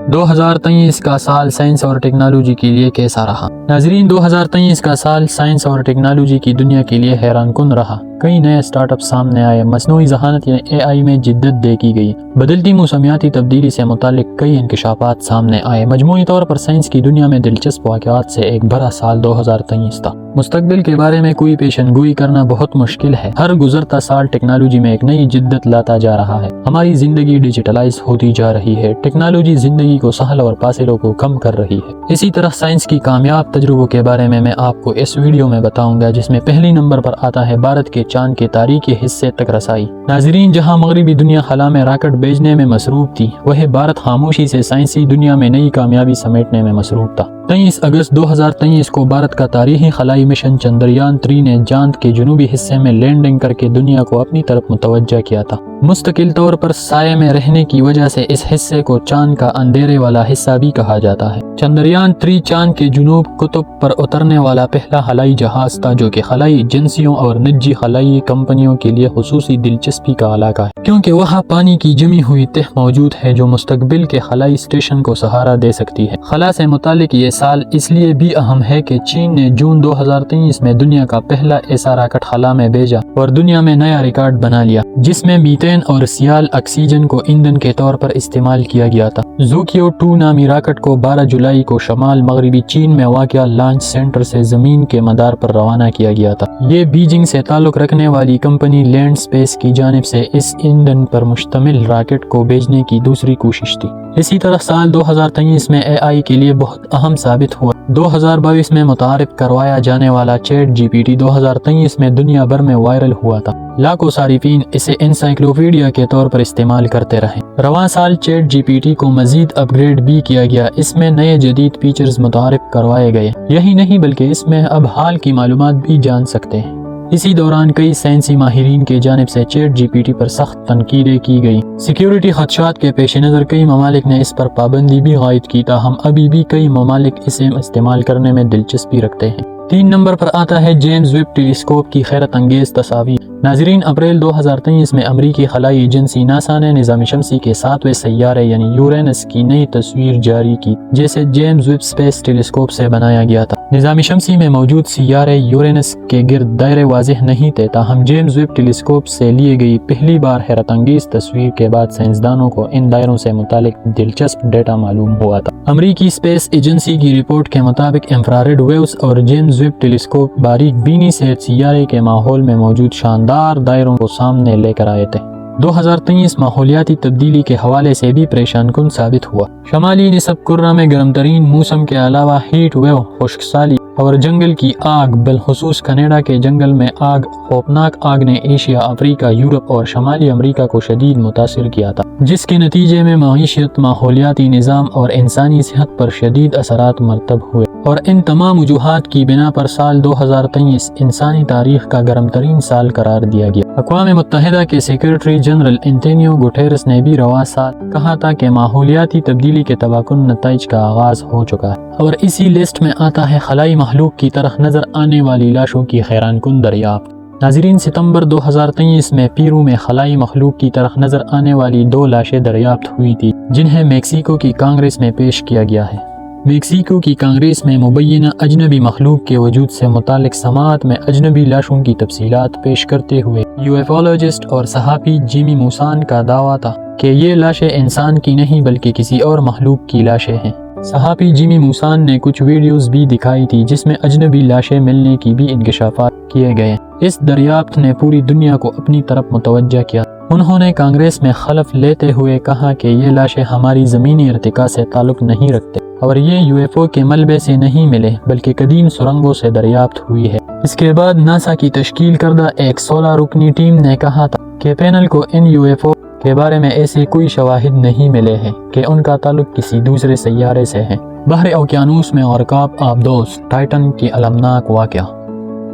2023 کا سال سائنس اور ٹیکنالوجی کے لیے کیسا رہا؟ ناظرین، 2023 کا سال سائنس اور ٹیکنالوجی کی دنیا کے لیے حیران کن رہا۔ کئی نئے سٹارٹ اپ سامنے آئے، مصنوعی ذہانت یعنی اے آئی میں جدت دیکھی گئی، بدلتی موسمیاتی تبدیلی سے متعلق کئی انکشافات سامنے آئے۔ مجموعی طور پر سائنس کی دنیا میں دلچسپ واقعات سے ایک بھرا سال 2023 تھا۔ مستقبل کے بارے میں کوئی پیشن گوئی کرنا بہت مشکل ہے۔ ہر گزرتا سال ٹیکنالوجی میں ایک نئی جدت لاتا جا رہا ہے۔ ہماری زندگی ڈیجیٹلائز ہوتی جا رہی ہے۔ ٹیکنالوجی زندگی کو سہل اور فاصلوں کو کم کر رہی ہے۔ اسی طرح سائنس کی کامیاب تجربوں کے بارے میں آپ کو اس ویڈیو میں بتاؤں گا، جس میں پہلی نمبر پر آتا ہے بھارت کے چاند کے تاریخی حصے تک رسائی۔ ناظرین، جہاں مغربی دنیا خلا میں راکٹ بھیجنے میں مصروف تھی، وہیں بھارت خاموشی سے سائنسی دنیا میں نئی کامیابی سمیٹنے میں مصروف تھا۔ 23 اگست 2023 کو بھارت کا تاریخی خلائی مشن چندریان 3 نے چاند کے جنوبی حصے میں لینڈنگ کر کے دنیا کو اپنی طرف متوجہ کیا تھا۔ مستقل طور پر سائے میں رہنے کی وجہ سے اس حصے کو چاند کا اندھیرے والا حصہ بھی کہا جاتا ہے۔ چندریان 3 چاند کے جنوب قطب پر اترنے والا پہلا خلائی جہاز تھا، جو کہ خلائی ایجنسیوں اور نجی خلائی کمپنیوں کے لیے خصوصی دلچسپی کا علاقہ ہے، کیونکہ وہاں پانی کی جمی ہوئی تہ موجود ہے جو مستقبل کے خلائی اسٹیشن کو سہارا دے سکتی ہے۔ خلا سے متعلق یہ سال اس لیے بھی اہم ہے کہ چین نے جون 2023 میں دنیا کا پہلا ایسا راکٹ خلا میں بھیجا اور دنیا میں نیا ریکارڈ بنا لیا، جس میں میتین اور سیال آکسیجن کو ایندھن کے طور پر استعمال کیا گیا تھا۔ زوکیو 2 نامی راکٹ کو 12 جولائی کو شمال مغربی چین میں واقع لانچ سینٹر سے زمین کے مدار پر روانہ کیا گیا تھا۔ یہ بیجنگ سے تعلق رکھنے والی کمپنی لینڈ اسپیس کی جانب سے اس ایندھن پر مشتمل راکٹ کو بھیجنے کی دوسری کوشش تھی۔ اسی طرح سال 2023 میں اے آئی کے لیے بہت اہم ثابت ہوا۔ 2022 میں متعارف کروایا جانے والا چیٹ جی پی ٹی 2023 میں دنیا بھر میں وائرل ہوا تھا۔ لاکھوں صارفین اسے انسائکلوپیڈیا کے طور پر استعمال کرتے رہے۔ رواں سال چیٹ جی پی ٹی کو مزید اپ گریڈ بھی کیا گیا۔ اس میں نئے جدید فیچرز متعارف کروائے گئے۔ یہی نہیں بلکہ اس میں اب حال کی معلومات بھی جان سکتے ہیں۔ اسی دوران کئی سائنسی ماہرین کے جانب سے چیٹ جی پی ٹی پر سخت تنقیدیں کی گئی۔ سیکیورٹی خدشات کے پیش نظر کئی ممالک نے اس پر پابندی بھی عائد کی، تاہم ابھی بھی کئی ممالک اسے استعمال کرنے میں دلچسپی رکھتے ہیں۔ 3 نمبر پر آتا ہے جیمز ویب ٹیلیسکوپ کی حیرت انگیز تصاویر۔ ناظرین، اپریل 2023 میں امریکی خلائی ایجنسی ناسا نے نظام شمسی کے 7ویں سیارے یعنی یورینس کی نئی تصویر جاری کی، جسے جیمز ویب اسپیس ٹیلیسکوپ سے بنایا گیا تھا۔ نظام شمسی میں موجود سیارے یورینس کے گرد دائرے واضح نہیں تھے، تاہم جیمز ویب ٹیلیسکوپ سے لیے گئی پہلی بار حیرت انگیز تصویر کے بعد سائنسدانوں کو ان دائروں سے متعلق دلچسپ ڈیٹا معلوم ہوا تھا۔ امریکی اسپیس ایجنسی کی رپورٹ کے مطابق انفرارڈ ویوز اور جیمز ویب ٹیلیسکوپ باریک بینی سے سیارے کے ماحول میں موجود شاندار دائروں کو سامنے لے کر آئے تھے۔ 2023 ماحولیاتی تبدیلی کے حوالے سے بھی پریشان کن ثابت ہوا۔ شمالی نصف کرہ میں گرم ترین موسم کے علاوہ ہیٹ ویو، خشک سالی اور جنگل کی آگ، بالخصوص کینیڈا کے جنگل میں آگ، خوفناک آگ نے ایشیا، افریقہ، یورپ اور شمالی امریکہ کو شدید متاثر کیا تھا، جس کے نتیجے میں معیشت، ماحولیاتی نظام اور انسانی صحت پر شدید اثرات مرتب ہوئے۔ اور ان تمام وجوہات کی بنا پر سال 2023 انسانی تاریخ کا گرم ترین سال قرار دیا گیا۔ اقوام متحدہ کے سیکریٹری جنرل انتونیو گوٹیرس نے بھی رواں سال کہا تھا کہ ماحولیاتی تبدیلی کے تباہ کن نتائج کا آغاز ہو چکا ہے۔ اور اسی لسٹ میں آتا ہے خلائی مخلوق کی طرح نظر آنے والی لاشوں کی حیران کن دریافت۔ ناظرین، ستمبر 2023 میں پیرو میں خلائی مخلوق کی طرح نظر آنے والی 2 لاشیں دریافت ہوئی تھی، جنہیں میکسیکو کی کانگریس میں پیش کیا گیا ہے۔ میکسیکو کی کانگریس میں مبینہ اجنبی مخلوق کے وجود سے متعلق سماعت میں اجنبی لاشوں کی تفصیلات پیش کرتے ہوئے یوفولوجسٹ اور صحافی جیمی موسان کا دعویٰ تھا کہ یہ لاشیں انسان کی نہیں بلکہ کسی اور مخلوق کی لاشیں ہیں۔ صحافی جیمی موسان نے کچھ ویڈیوز بھی دکھائی تھی جس میں اجنبی لاشیں ملنے کی بھی انکشافات کیے گئے۔ اس دریافت نے پوری دنیا کو اپنی طرف متوجہ کیا۔ انہوں نے کانگریس میں حلف لیتے ہوئے کہا کہ یہ لاشیں ہماری زمینی ارتقاء سے تعلق نہیں رکھتے اور یہ یو ایف او کے ملبے سے نہیں ملے بلکہ قدیم سرنگوں سے دریافت ہوئی ہے۔ اس کے بعد ناسا کی تشکیل کردہ ایک 16 رکنی ٹیم نے کہا تھا کہ پینل کو ان یو ایف او کے بارے میں ایسے کوئی شواہد نہیں ملے ہیں کہ ان کا تعلق کسی دوسرے سیارے سے ہے۔ بحر اوقیانوس میں اورکاب آبدوز، ٹائٹن کی المناک واقعہ۔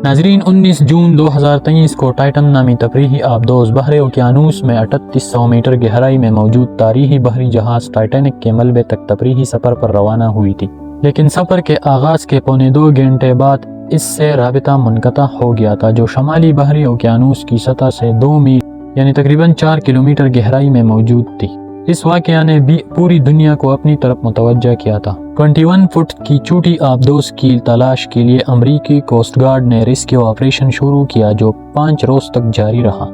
ناظرین، 19 جون 2023 کو ٹائٹن نامی تفریحی آبدوز بحر اوقیانوس میں 3800 میٹر گہرائی میں موجود تاریخی بحری جہاز ٹائٹینک کے ملبے تک تفریحی سفر پر روانہ ہوئی تھی، لیکن سفر کے آغاز کے پونے 2 گھنٹے بعد اس سے رابطہ منقطع ہو گیا تھا، جو شمالی بحری اوقیانوس کی سطح سے 2 میل یعنی تقریباً 4 کلومیٹر گہرائی میں موجود تھی۔ اس واقعہ نے بھی پوری دنیا کو اپنی طرف متوجہ کیا تھا۔ 21 فٹ کی چوٹی آبدوز کی تلاش کے لیے امریکی کوسٹ گارڈ نے ریسکیو آپریشن شروع کیا جو 5 روز تک جاری رہا۔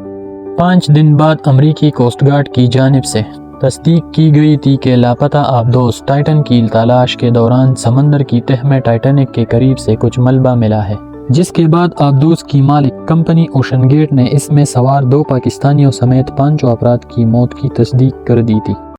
5 دن بعد امریکی کوسٹ گارڈ کی جانب سے تصدیق کی گئی تھی کہ لاپتہ آبدوز ٹائٹن کی تلاش کے دوران سمندر کی تہہ میں ٹائٹینک کے قریب سے کچھ ملبہ ملا ہے، جس کے بعد آبدوز کی مالک کمپنی اوشن گیٹ نے اس میں سوار 2 پاکستانیوں سمیت 5 افراد کی موت کی تصدیق کر دی تھی۔